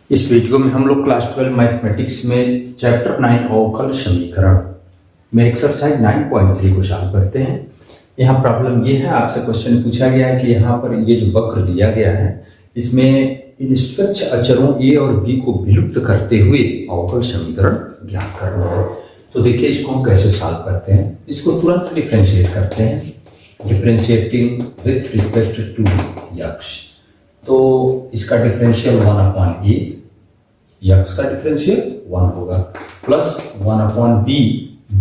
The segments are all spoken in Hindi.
इस वीडियो में हम लोग क्लास 12 मैथमेटिक्स में चैप्टर 9 अवकल समीकरण में एक्सरसाइज 9.3 को सॉल्व करते हैं। यहाँ प्रॉब्लम ये है, आपसे क्वेश्चन पूछा गया है कि यहाँ पर ये जो वक्र दिया गया है इसमें इन स्वच्छ अचरों ए और बी को विलुप्त करते हुए अवकल समीकरण ज्ञात करना है। तो देखिए इसको हम कैसे सॉल्व करते हैं। इसको तुरंत डिफ्रेंशिएट करते हैं, differentiating with respect to x. तो इसका डिफरेंशियल 1/a, यक्स का डिफरेंशियल 1 होगा, प्लस 1/b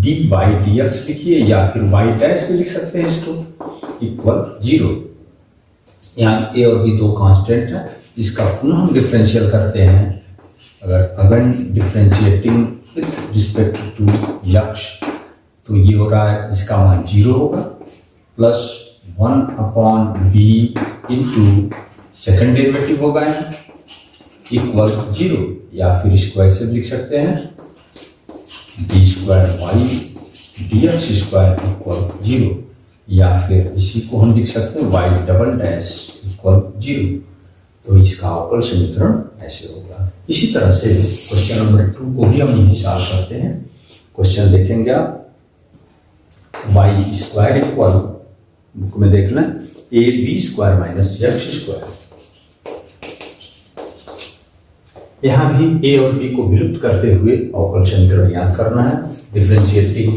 dy dx लिखिए या फिर y डैश भी लिख सकते हैं इसको, इक्वल 0। यहाँ a और b दो कांस्टेंट है, इसका पुनः हम डिफरेंशियल करते हैं। अगर differentiating with respect to x तो ये हो रहा है, इसका मान 0 होगा, plus 1/b into second derivative होगा इक्वल 0, या फिर इसको ऐसे लिख सकते हैं d² dx² इक्वल 0, या फिर इसी को हम लिख सकते हैं y डबल डैश इक्वल 0। तो इसका अवकल समीकरण ऐसे होगा। इसी तरह से क्वेश्चन नंबर 2 को भी हम यही सॉल्व करते हैं। क्वेश्चन देखेंगे आप, y² इक्वल, बुक में देख लें, ab² माइनस x²। यहाँ भी a और b को विलुप्त करते हुए अवकल समीकरण ज्ञात करना है, differentiating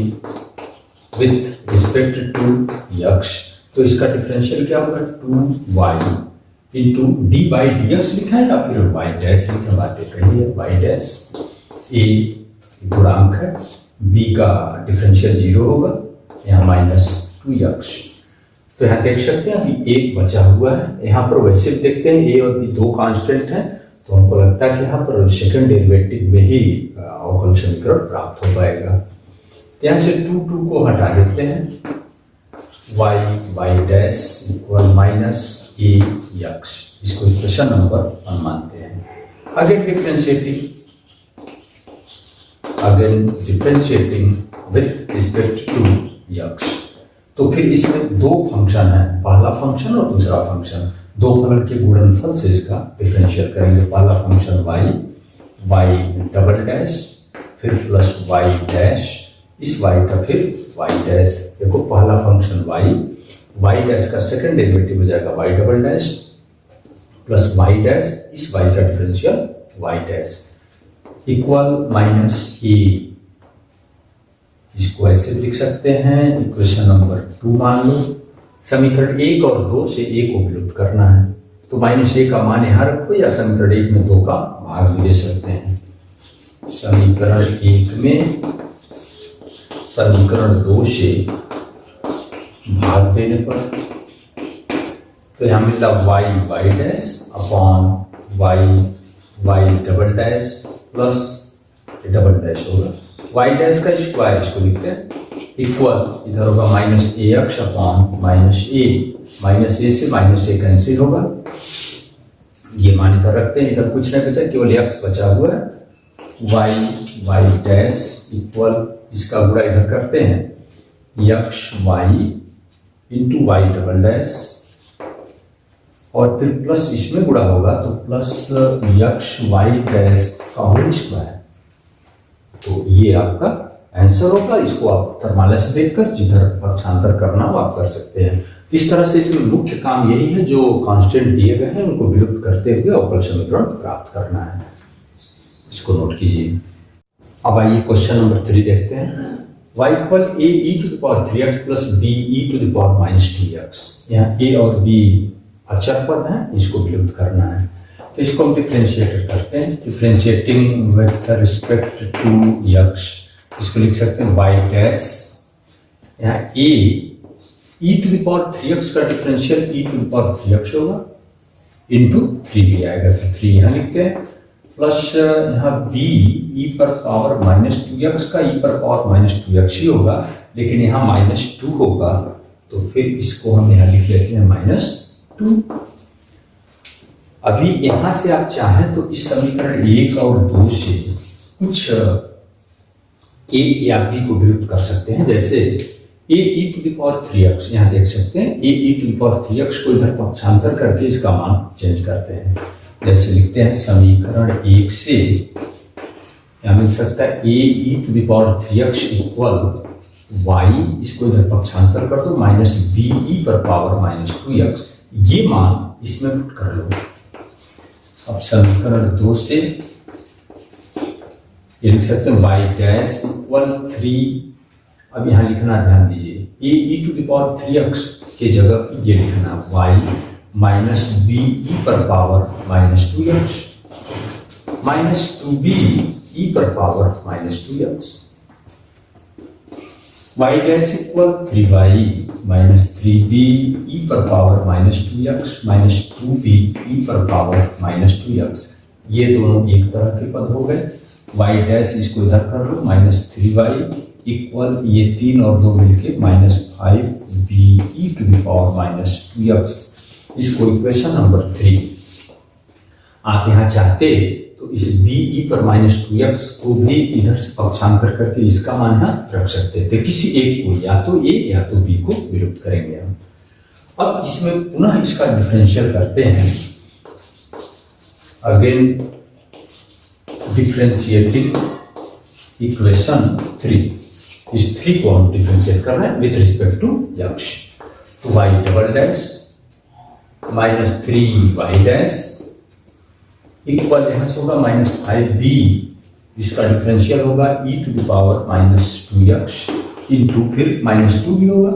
with respect to x. तो इसका डिफरेंशियल क्या होगा, 2y इंटू dy dx लिखा है या फिर y डैश लिखा, बातें कही है y डैश। a गुणांक है, b का डिफरेंशियल 0 होगा, यहाँ -2x। तो यहाँ देख सकते हैं अभी एक बचा हुआ है। यहाँ पर वैसे देखते हैं a और b दो कांस्टेंट हैं, तो हमको लगता है कि यहाँ पर सेकंड डेरिवेटिव में ही अवकल समीकरण प्राप्त हो पाएगा। यहाँ से 2 को हटा देते हैं, y डैश इक्वल -ax। इसको इक्वेशन नंबर 1 मानते हैं। Again differentiating with respect to x. तो फिर इसमें दो फंक्शन है, पहला फंक्शन और दूसरा फंक्शन, दो फलन के गुणनफल से इसका डिफरेंशियल करेंगे। पहला फंक्शन y डबल डैश फिर प्लस y डैश, इस y का फिर y डैश। देखो पहला फंक्शन y डैश का सेकंड डेरिवेटिव हो जाएगा y double dash plus y dash, इस y का differential y dash equal -a। इसको ऐसे लिख सकते हैं, इक्वेशन नंबर 2 मान लो। समीकरण 1 और 2 से a को विलुप्त करना है, तो -a का मान यहाँ रखो या समीकरण 1 में 2 का भाग भी दे सकते हैं। समीकरण 1 में समीकरण 2 से भाग देने पर तो यहाँ मिलता y dash upon y double dash plus double dash होगा y डैश का स्क्वायर, इसको लिखते हैं इक्वल, इधर होगा -ax अपॉन -a से -a कैंसिल होगा, ये मान इधर रखते हैं, इधर कुछ नहीं बचा, केवल x बचा हुआ है। y डैश इक्वल, इसका गुणा इधर करते हैं, y into y double dash, और फिर प्लस इसमें गुणा होगा तो प्लस y डैश का होल स्क्वायर। तो ये आपका आंसर होगा। इसको आप थर्माला से देखकर जिधर पक्षांतर करना हो आप कर सकते हैं। इस तरह से इसमें मुख्य काम यही है, जो कांस्टेंट दिए गए हैं उनको विलुप्त करते हुए अवकल समीकरण प्राप्त करना है। इसको नोट कीजिए। अब आइए क्वेश्चन नंबर 3 देखते हैं। y equal a e⁻3x plus b e⁻2x। यहाँ a और b अचर पद हैं, इसको विलुप्त करना है, तो इसको हम डिफरेंशिएट करते हैं। Differentiating with respect to x, इसको लिख सकते हैं y डैश, यहाँ a e⁻3x का डिफरेंशियल e⁻3x होगा इंटू 3 भी आएगा, तो 3 यहाँ लिखते हैं, प्लस यहाँ b e⁻2x का e⁻2x ही होगा, लेकिन यहाँ -2 होगा, तो फिर इसको हम यहाँ लिख लेते हैं -2। अभी यहां से आप चाहें तो इस समीकरण 1 और 2 से कुछ a या b को विलुप्त कर सकते हैं। जैसे ae⁻3x, यहाँ देख सकते हैं ae⁻3x को इधर पक्षांतर करके इसका मान चेंज करते हैं, जैसे लिखते हैं समीकरण 1 से क्या मिल सकता है, ae⁻3x इक्वल y, इसको इधर पक्षांतर कर दो, माइनस be⁻²x, ये मान इसमें पुट कर लो। अब समीकरण 2 से ये लिख सकते हैं y डैश इक्वल 3, अब यहां लिखना ध्यान दीजिए ae⁻3x के जगह ये लिखना y minus be⁻²x minus 2be⁻²x, y dash equal 3y minus 3be⁻²x minus 2be⁻²x, ये दोनों एक तरह के पद हो गए। y डैश इसको इधर कर लो, माइनस 3y इक्वल ये 3 और 2 मिलके माइनस 5be⁻²x, इसको इक्वेशन नंबर 3। आप यहाँ चाहते तो इस be⁻²x को भी इधर से पक्षांतर करके इसका मान यहाँ रख सकते थे, किसी एक को, या तो a या तो b को विलुप्त करेंगे हम। अब इसमें पुनः इसका डिफरेंशियल करते हैं, अगेन डिफरेंशिएटिंग इक्वेशन 3, इस 3 को हम डिफरेंशिएट कर रहे हैं विद रिस्पेक्ट टू x, तो y double dash minus 3y dash equal यहाँ से होगा माइनस 5b, इसका डिफरेंशियल होगा e⁻²x इंटू फिर माइनस 2 भी होगा,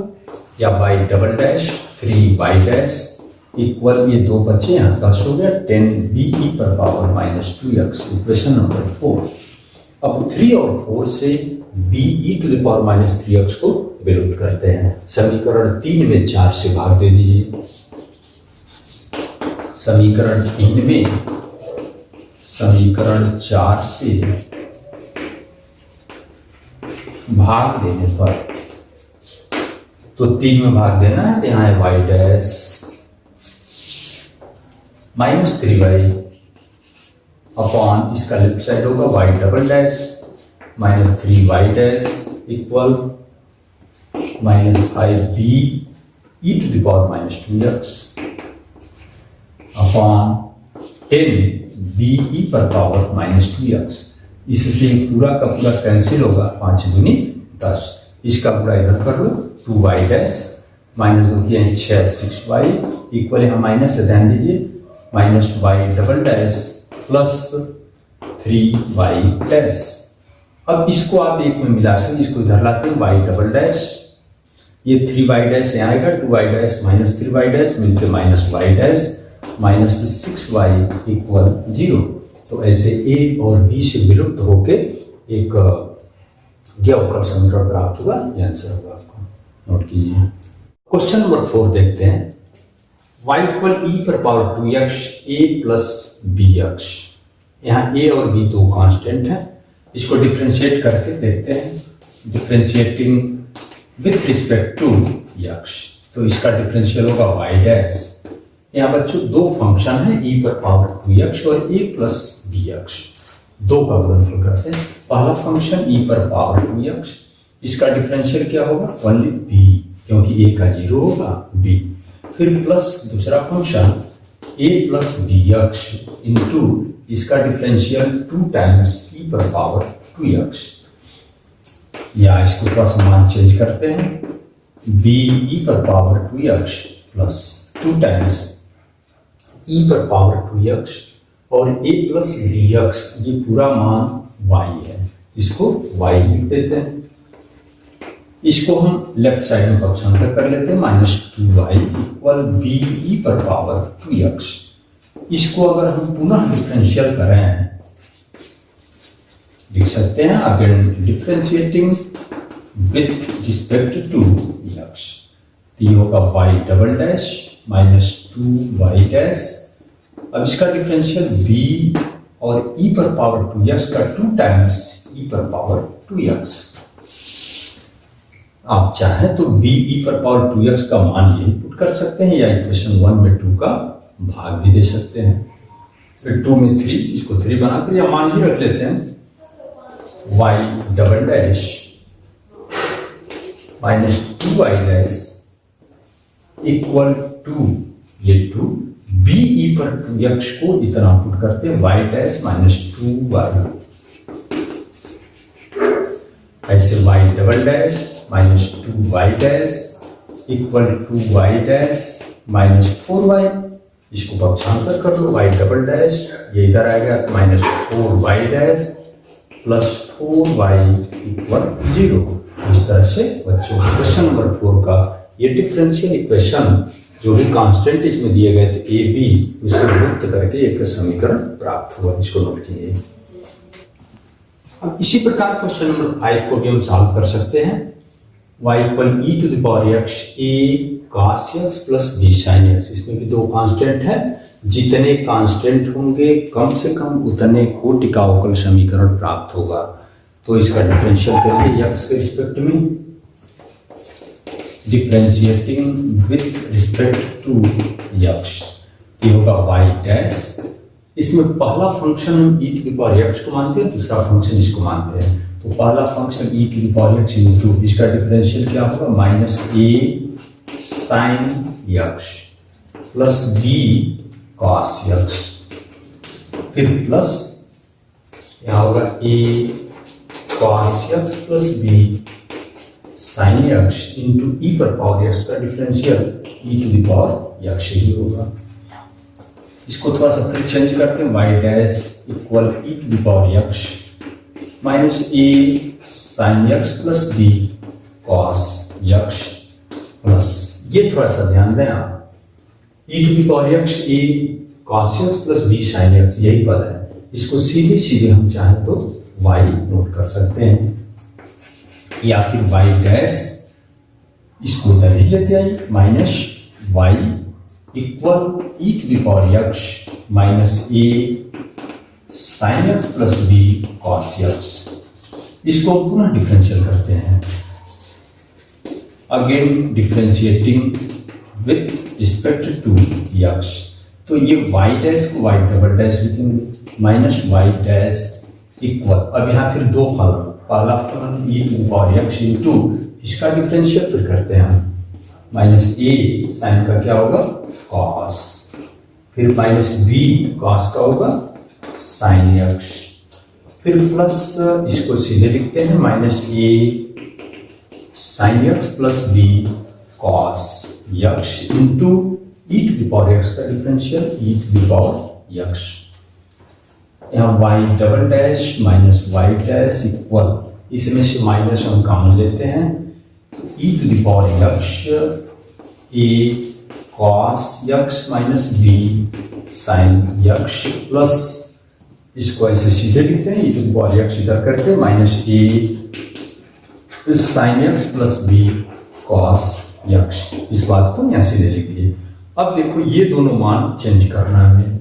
या y double dash 3y dash equal ये 2 बचे यहाँ 10 हो गया 10be⁻²x, इक्वेशन नंबर 4। अब 3 और 4 से be⁻3x को विलुप्त करते हैं, समीकरण 3 में 4 से भाग दे दीजिए, समीकरण 3 में समीकरण 4 से भाग देने पर, तो 3 में भाग देना है, तो यहाँ है y dash minus 3y upon, इसका लेफ्ट साइड होगा y double dash minus 3y dash equal minus 5be⁻²x upon 10be⁻²x, इससे पूरा का पूरा कैंसिल होगा, 5 दूनी 10, इसका पूरा इधर कर लो, 2y डैश माइनस 2 किए 6 6y इक्वल, यहाँ माइनस से ध्यान दीजिए, minus y double dash plus 3y dash. अब इसको आप एक में मिला सकते, इसको इधर लाते हैं y डबल डैश, ये 3y डैश यहाँ आएगा, 2y dash minus 3y dash मिलकर minus y dash minus 6y equal 0, तो ऐसे a और b से विलुप्त होके एक ज्ञावकल समीकरण प्राप्त हुआ, ये आंसर होगा आपका, नोट कीजिए। क्वेश्चन नंबर 4 देखते हैं, y इक्वल e⁻2x a प्लस bx, यहाँ a और b दो कांस्टेंट है, इसको डिफरेंशिएट करके देखते हैं, differentiating with respect to x, तो इसका डिफरेंशियल होगा y डैश, यहाँ बच्चों दो फंक्शन है e⁻2x और a प्लस bx, दो का गुणनफल करते हैं, पहला फंक्शन e⁻2x, इसका डिफरेंशियल क्या होगा, ओनली b, क्योंकि a का 0 होगा b, फिर प्लस दूसरा function a plus bx into इसका डिफरेंशियल 2 टाइम्स e⁻2x, या इसको थोड़ा सा मान चेंज करते हैं, be⁻2x प्लस 2 टाइम्स e⁻2x और a प्लस bx, ये पूरा मान y है, इसको y लिख देते हैं, इसको हम लेफ्ट साइड में पक्षांतर कर लेते हैं, माइनस 2y इक्वल be⁻2x, इसको अगर हम पुनः डिफरेंशियल करें लिख सकते हैं, again differentiating with respect to x, तो ये होगा y double dash minus 2y डैश, अब इसका डिफरेंशियल b और e⁻2x का 2 टाइम्स e⁻2x, आप चाहें तो be⁻2x का मान यही पुट कर सकते हैं, या इक्वेशन 1 में 2 का भाग भी दे सकते हैं, फिर 2 में 3, इसको 3 बनाकर या मान ही रख लेते हैं, y double dash minus 2y dash equal to ये 2 बीई पर 2x को इतना पुट करते हैं y डैश माइनस 2y, ऐसे y double dash minus 2y dash equal to y dash minus 4y, इसको पक्षांतर कर लो, y डबल डैश ये इधर आएगा minus 4y dash plus 4y equal 0। इस तरह से बच्चों क्वेश्चन नंबर 4 का ये डिफरेंशियल इक्वेशन जो भी कांस्टेंट इसमें दिए गए थे ए बी, उससे मुक्त करके एक समीकरण प्राप्त हुआ, इसको नोट कीजिए। अब इसी प्रकार क्वेश्चन नंबर 5 को भी हम सॉल्व कर सकते हैं। y equal e to the power x a cos x plus b sin x, इसमें भी दो कांस्टेंट है, जितने कांस्टेंट होंगे कम से कम उतने को टिकाऊ अवकल समीकरण प्राप्त होगा। तो इसका डिफरेंशियल करिए x के रिस्पेक्ट में, differentiating with respect to x, ये होगा y डैश। इसमें पहला फंक्शन हम e to the power x को मानते हैं, दूसरा फंक्शन इसको मानते हैं। तो पहला function e to the power x into इसका डिफरेंशियल क्या होगा, minus a sin x plus b cos x, फिर प्लस यहाँ होगा a cos x plus b sin x into e पर पावर x का differential e to the power x ही होगा। इसको थोड़ा सा फिर चेंज करते हैं, y dash equal e to the power x minus a sin x plus b cos x plus, ये थोड़ा सा ध्यान दें आप, e to the power x a cos x plus b sin x यही पद है, इसको सीधे सीधे हम चाहें तो y नोट कर सकते हैं, या फिर y डैश इसको उधर ही लेते आइए, minus y equal e to the power x minus a sin x plus b cos x, इसको पुनः डिफरेंशियल करते हैं, again differentiating with respect to x। तो ये y डैश को y डबल डैश लिखेंगे, माइनस y डैश इक्वल, अब यहाँ फिर दो फलन, पहला फलन e to the power x into इसका डिफरेंशियल फिर करते हैं हम, माइनस a साइन का क्या होगा cos, फिर माइनस b cos का होगा sin x, फिर प्लस इसको सीधे लिखते हैं, minus a sin x plus b cos x into e to the power x का differential e to the power x, यहाँ y double dash minus y dash equal, इसमें से माइनस हम कॉमन लेते हैं, तो e to the power x a cos x minus b sin x plus, इसको ऐसे सीधे लिखते हैं, e to the power x इधर करके minus a sin x plus b cos x, इस बात को यहाँ सीधे लिख दिए। अब देखो ये दोनों मान चेंज करना है हमें,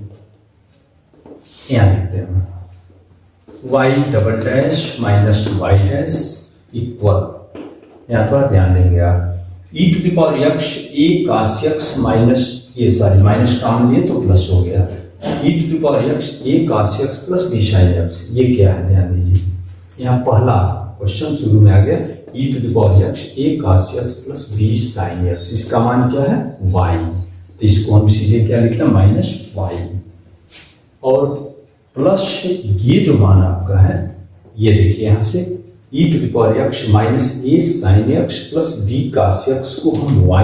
यहाँ लिखते हैं y double dash minus y dash equal, यहाँ थोड़ा ध्यान देंगे आप, e to the power x a cos x minus, ये सॉरी माइनस काम लिए तो प्लस हो गया, e to the power x a cos x plus b sin x, ये क्या है ध्यान दीजिए, यहाँ पहला क्वेश्चन शुरू में आ गया, e to the power x a cos x plus b sin x, इसका मान क्या है y, तो इसको हम सीधे क्या लिखना माइनस y, और प्लस ये जो मान आपका है, ये देखिए यहाँ से e to the power x minus a sin x plus b cos x को हम y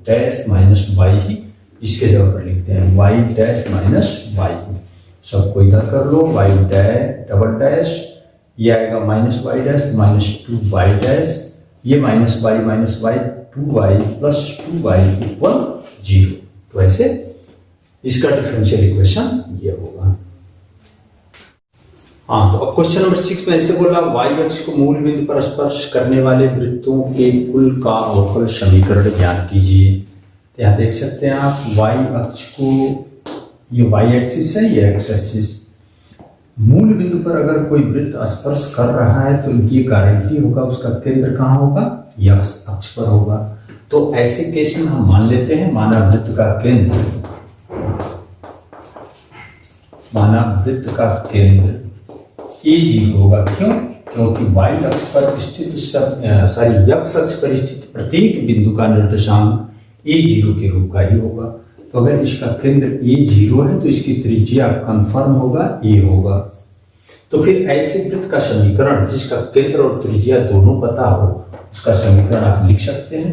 डैश माइनस y ही इसके जगह पर लिखते हैं, y डैश माइनस y, सबको इधर कर लो, y डैश डबल डैश, ये आएगा minus y dash minus 2y dash, ये minus y 2y plus 2y equal 0। तो ऐसे इसका डिफरेंशियल इक्वेशन ये होगा। हाँ, तो अब क्वेश्चन नंबर 6 में ऐसे बोला, y अक्ष को मूल बिंदु पर स्पर्श करने वाले वृत्तों के कुल का अवकल समीकरण ज्ञात कीजिए। तो यहाँ देख सकते हैं आप, y अक्ष को, ये y एक्सिस है, ये x एक्सिस, मूल बिंदु पर अगर कोई वृत्त स्पर्श कर रहा है तो ये गारंटी होगा उसका केंद्र कहाँ होगा, x अक्ष पर होगा। तो ऐसे केस में हम मान लेते हैं माना वृत्त का केंद्र a0 होगा, क्यों, क्योंकि y अक्ष पर स्थित x अक्ष पर स्थित प्रत्येक बिंदु का निर्देशांक a0 के रूप का ही होगा। तो अगर इसका केंद्र ए 0 है तो इसकी त्रिज्या कंफर्म होगा ए होगा। तो फिर ऐसे वृत्त का समीकरण जिसका केंद्र और त्रिज्या दोनों पता हो उसका समीकरण आप लिख सकते हैं।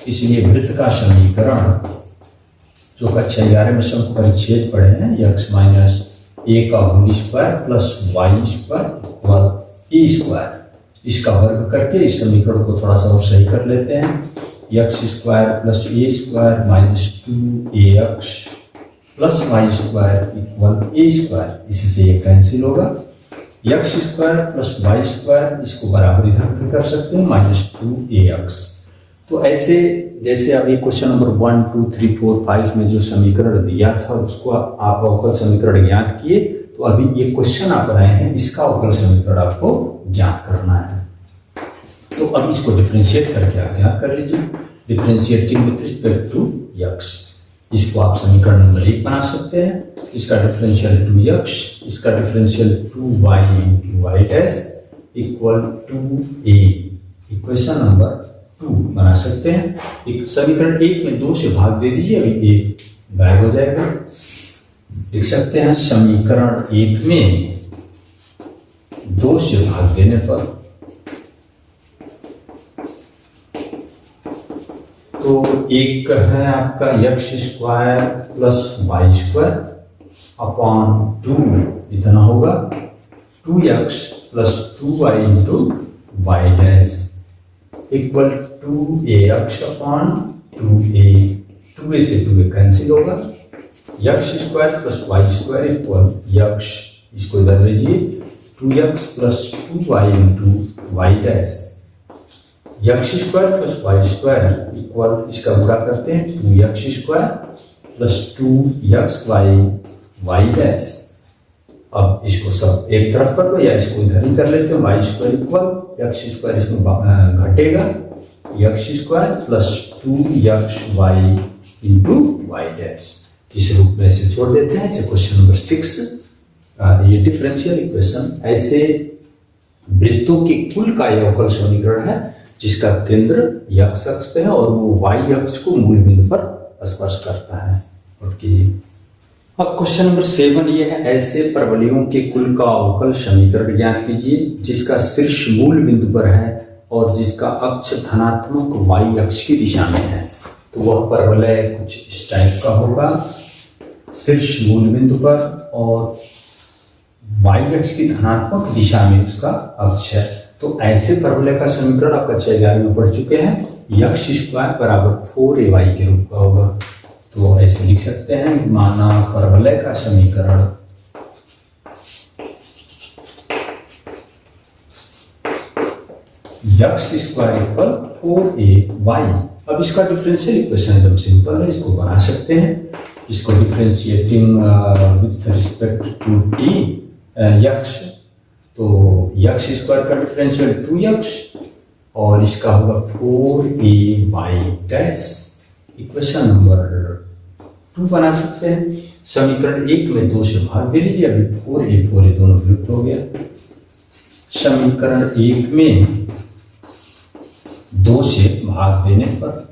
इसलिए वृत्त का समीकरण जो कक्षा 11 में सब परिच्छेद पढ़े हैं, x माइनस ए का whole square plus y square equal a square, इसका वर्ग करके इस समीकरण को थोड़ा सा और सही कर लेते हैं। X square plus a square minus 2ax plus y square equal a square, इसी से ये कैंसिल होगा। X square plus y square इसको बराबर इधर भी कर सकते हैं माइनस 2ax। तो ऐसे जैसे अभी क्वेश्चन नंबर 1, 2, 3, 4, 5 में जो समीकरण दिया था उसको आप अवकल समीकरण ज्ञात किए, तो अभी ये क्वेश्चन आप बनाए हैं इसका अवकल समीकरण आपको ज्ञात करना है। तो अब इसको डिफरेंशिएट करके आप ज्ञात कर लीजिए। Differentiating with respect to x, इसको आप समीकरण नंबर 1 बना सकते हैं। इसका डिफरेंशियल 2x, इसका differential 2y into y dash equal 2a, equation number 2 बना सकते हैं। एक समीकरण 1 में 2 से भाग दे दीजिए, अभी a गायब हो जाएगा। लिख सकते हैं समीकरण 1 में 2 से भाग देने पर तो एक है आपका x square plus y square upon 2 इतना होगा 2x plus 2y into y dash equal 2ax upon 2a, 2a से 2a कैंसिल होगा। X square plus y square equal x, इसको इधर भेजिए 2x plus 2y into y dash, x square plus y square equal, इसका गुणा करते हैं 2x square plus 2x Y dash. अब इसको सब एक तरफ कर लो या इसको इधर ही कर लेते हैं, y square equal x square इसमें घटेगा x square plus 2xy into y dash, इस रूप में इसे छोड़ देते हैं। इसे क्वेश्चन नंबर 6 ये डिफरेंशियल इक्वेशन ऐसे वृत्तों के कुल का ये अवकल समीकरण है जिसका केंद्र x अक्ष पे है और वो y अक्ष को मूल बिंदु पर स्पर्श करता है। अब क्वेश्चन नंबर 7 ये है, ऐसे परवलयों के कुल का अवकल समीकरण ज्ञात कीजिए जिसका शीर्ष मूल बिंदु पर है और जिसका अक्ष धनात्मक y अक्ष की दिशा में है। तो वह परवलय कुछ इस टाइप का होगा, शीर्ष मूल बिंदु पर और y अक्ष की धनात्मक दिशा में उसका अक्ष है। तो ऐसे परवलय का समीकरण आप कक्षा 11 में पढ़ चुके हैं, एक्स स्क्वायर बराबर 4ay के रूप का होगा। तो ऐसे लिख सकते हैं, माना परवलय का समीकरण एक्स स्क्वायर इक्वल 4ay। अब इसका डिफरेंशियल इक्वेशन एकदम सिंपल है, इसको बना सकते हैं। इसको differentiating with respect to t x, तो एक्स स्क्वायर का डिफरेंशियल 2x और इसका होगा 4ay डैश, इक्वेशन नंबर 2 बना सकते हैं। समीकरण 1 में 2 से भाग दे लीजिए, अभी 4a दोनों विलुप्त हो गया। समीकरण 1 में 2 से भाग देने पर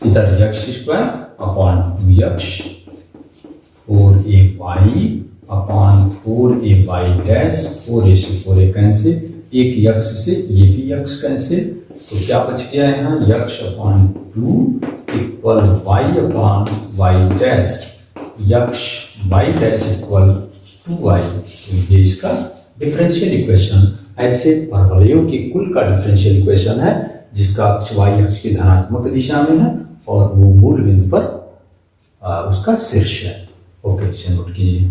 इधर x square upon 2x 4ay upon 4ay dash, 4a से 4a कैंसिल, एक यक्ष से ये भी यक्ष कैंसिल, तो क्या बच गया यहाँ यक्ष upon 2 equal y upon y dash, यक्ष y डैश इक्वल 2y। तो ये इसका डिफरेंशियल इक्वेशन ऐसे परवलयों के कुल का डिफरेंशियल इक्वेशन है जिसका अक्ष y अक्ष की धनात्मक दिशा में है और वो मूल बिंदु पर उसका शीर्ष है। ओके, इसे नोट कीजिए।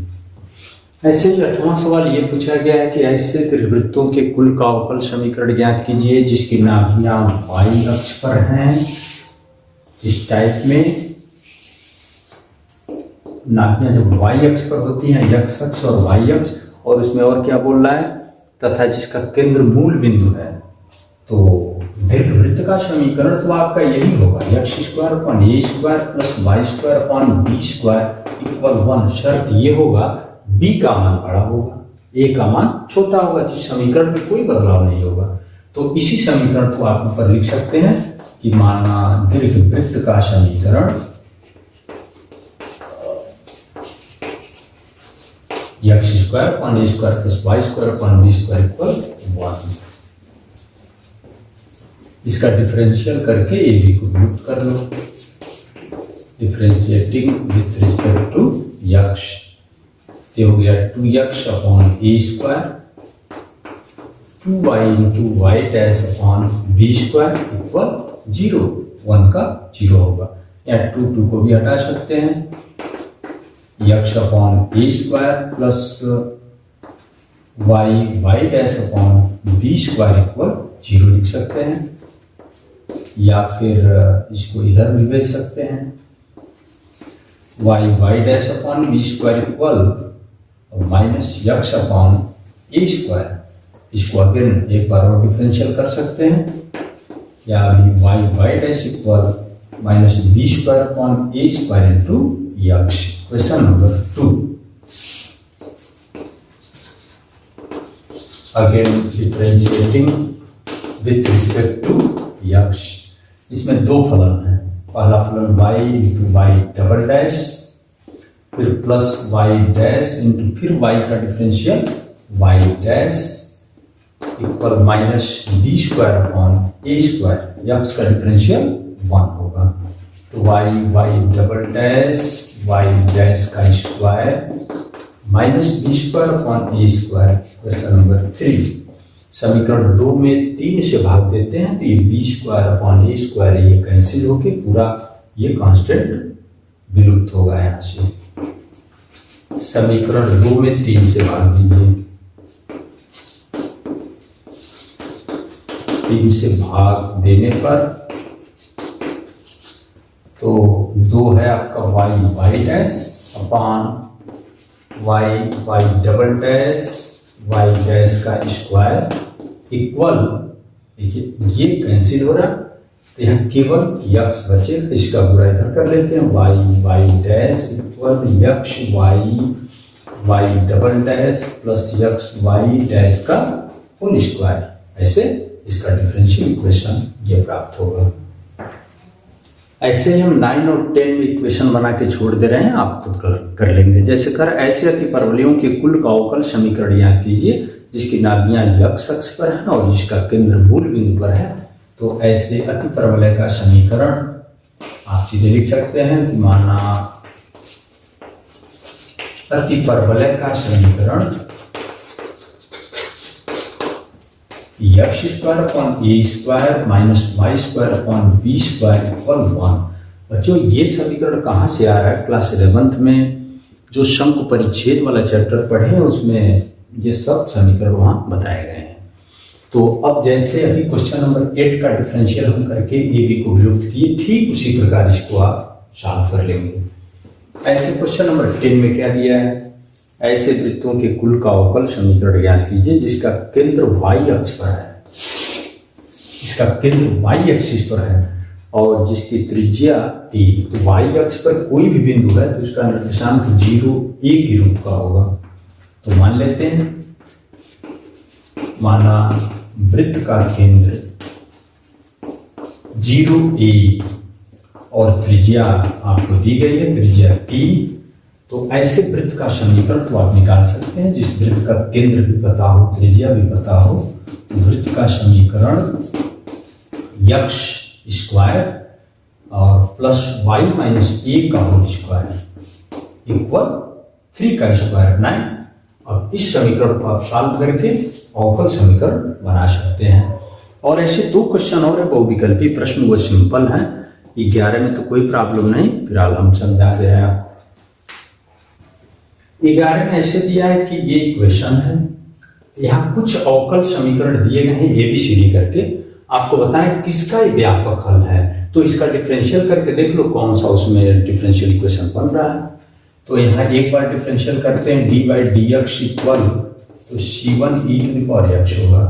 ऐसे ही 8वां सवाल ये पूछा गया है कि ऐसे त्रिवृत्तों के कुल का अवकल समीकरण ज्ञात कीजिए जिसकी नाभियां y अक्ष पर हैं। इस टाइप में नाभियां जब y अक्ष पर होती हैं, x अक्ष और y अक्ष, और उसमें और क्या बोल रहा है, तथा जिसका केंद्र मूल बिंदु है, तो दीर्घवृत्त का समीकरण तो आपका यही होगा x square upon a square plus y square upon b square equal 1। शर्त ये होगा b का मान बड़ा होगा, a का मान छोटा होगा, जिस समीकरण में कोई बदलाव नहीं होगा। तो इसी समीकरण को आप ऊपर लिख सकते हैं, कि माना दीर्घवृत्त का समीकरण x² upon a² plus y² upon b² equal 1। इसका डिफरेंशियल करके ए बी को विलुप्त कर लो। Differentiating with respect to x तो हो गया 2x upon a², 2y into y dash upon b² equal 0, 1 का 0 होगा। या 2 को भी हटा सकते हैं, x upon a² plus y dash upon b² equal 0 लिख सकते हैं, या फिर इसको इधर भी भेज सकते हैं, y dash upon b² equal minus x upon a²। इसको अगेन एक बार और डिफरेंशियल कर सकते हैं, या अभी y dash equal minus b² upon a² into x। Question number 2, again differentiating with respect to x। इसमें दो फलन हैं, पहला फलन y into y double dash, फिर प्लस वाई डैश इंटू फिर y का differential y dash equal minus b² upon a²। x का डिफरेंशियल 1 होगा, तो y double dash y dash का square minus b² upon a²। Question number 3, समीकरण 2 में 3 से भाग देते हैं तो ये b² अपॉन a² ये कैंसिल होके पूरा ये कांस्टेंट विलुप्त होगा। यहाँ से समीकरण 2 में 3 से भाग दीजिए, 3 से भाग देने पर तो 2 है आपका y dash upon y double dash y dash का स्क्वायर इक्वल, देखिए ये कैंसिल हो रहा तो यहाँ केवल x बचेगा, इसका पूरा इधर कर लेते हैं, y dash equal x y double dash plus x y dash का होल स्क्वायर। ऐसे इसका डिफरेंशियल इक्वेशन ये प्राप्त होगा। ऐसे हम 9 और 10 में इक्वेशन बना के छोड़ दे रहे हैं, आप खुद कर लेंगे। जैसे कर ऐसे अतिपरवलयों के कुल का अवकल समीकरण याद कीजिए जिसकी नाभियां x अक्ष पर है और जिसका केंद्र मूल बिंदु पर है। तो ऐसे अतिपरवलय का समीकरण आप सीधे लिख सकते हैं, माना अतिपरवलय का समीकरण x² upon a² minus y² upon b² equal 1। बच्चों ये समीकरण कहाँ से आ रहा है? क्लास 11th में जो शंकु परिच्छेद वाला चैप्टर पढ़े हैं उसमें ये सब समीकरण वहाँ बताए गए हैं। तो अब जैसे अभी क्वेश्चन नंबर 8 का डिफरेंशियल हम करके ए बी को विलुप्त किए, ठीक उसी प्रकार इसको आप सॉल्व कर लेंगे। ऐसे क्वेश्चन नंबर 10 में क्या दिया है? ऐसे वृत्तों के कुल का अवकल समीकरण ज्ञात कीजिए जिसका केंद्र y अक्ष पर है, इसका केंद्र y एक्सिस पर है और जिसकी त्रिज्या t। तो y अक्ष पर कोई भी बिंदु है तो उसका निर्देशांक 0 a के रूप का होगा। तो मान लेते हैं, माना वृत्त का केंद्र 0 a और त्रिज्या आपको दी गई है, त्रिज्या t। तो ऐसे वृत्त का समीकरण तो आप निकाल सकते हैं जिस वृत्त का केंद्र भी पता हो, त्रिज्या भी पता हो। तो वृत्त का समीकरण x स्क्वायर और प्लस y माइनस a का होल स्क्वायर इक्वल 3 का स्क्वायर 9। अब इस समीकरण को आप सॉल्व करके अवकल समीकरण बना सकते हैं। और ऐसे 2 क्वेश्चन और है बहुविकल्पी प्रश्न, वो सिंपल है। 11 में तो कोई प्रॉब्लम नहीं, फिलहाल हम समझा दे रहे हैं आपको। 11 में ऐसे दिया है कि ये इक्वेशन है, यहाँ कुछ अवकल समीकरण दिए गए हैं ABCD करके, आपको बताएं किसका ये व्यापक हल है। तो इसका डिफरेंशियल करके देख लो कौन सा उसमें डिफरेंशियल इक्वेशन बन रहा है। तो यहाँ एक बार डिफरेंशियल करते हैं, d/dx इक्वल तो c1e⁻x होगा,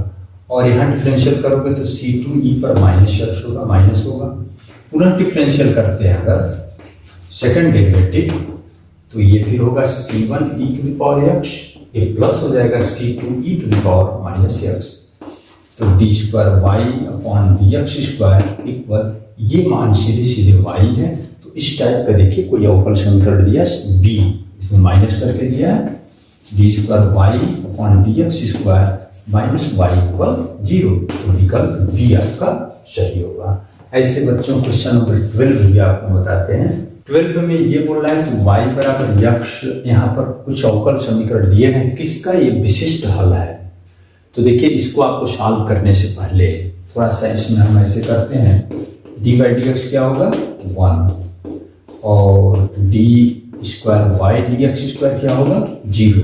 और यहाँ डिफरेंशियल करोगे तो c2e पर -x होगा, माइनस होगा। पुनः डिफरेंशियल करते हैं अगर सेकंड डेरिवेटिव तो ये फिर होगा c1e⁻x, ये प्लस हो जाएगा c2e⁻x। तो d square y upon d x square equal, ये मान सीधे सीधे वाई है, तो इस टाइप का देखिए कोई अवकल समीकरण दिया बी, इसमें माइनस करके दिया है d square y upon d x square minus y equal 0, तो विकल्प बी आपका सही होगा। ऐसे बच्चों क्वेश्चन नंबर 12 भी आपको बताते हैं। 12 में ये बोल रहा है कि y बराबर यक्ष, यहाँ पर कुछ अवकल समीकरण दिए हैं, किसका ये विशिष्ट हल है। तो देखिए इसको आपको सॉल्व करने से पहले थोड़ा सा इसमें हम ऐसे करते हैं, डी बाई डी एक्स क्या होगा 1 और d square y d x square क्या होगा 0।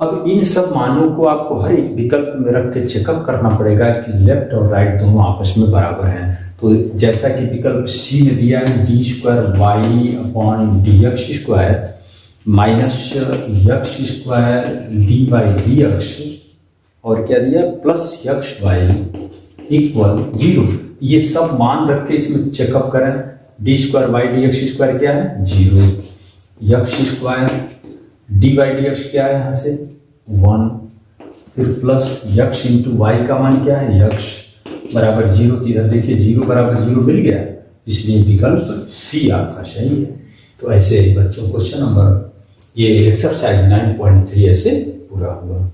अब इन सब मानों को आपको हर एक विकल्प में रख के चेकअप करना पड़ेगा कि लेफ्ट और राइट दोनों आपस में बराबर हैं। तो जैसा कि विकल्प सी में दिया है d square y upon d x square minus x square d by d x, और क्या दिया प्लस यक्स वाई इक्वल 0। ये सब मान रख के इसमें चेकअप करें, d square y d x square क्या है 0, x square d by d x क्या है यहाँ से 1, फिर प्लस यक्स इंटू वाई का मान क्या है यक्स बराबर 0, तो इधर देखिए 0 बराबर 0 मिल गया, इसलिए विकल्प सी आपका सही है। तो ऐसे बच्चों क्वेश्चन नंबर ये एक्सरसाइज 9.3 ऐसे पूरा हुआ।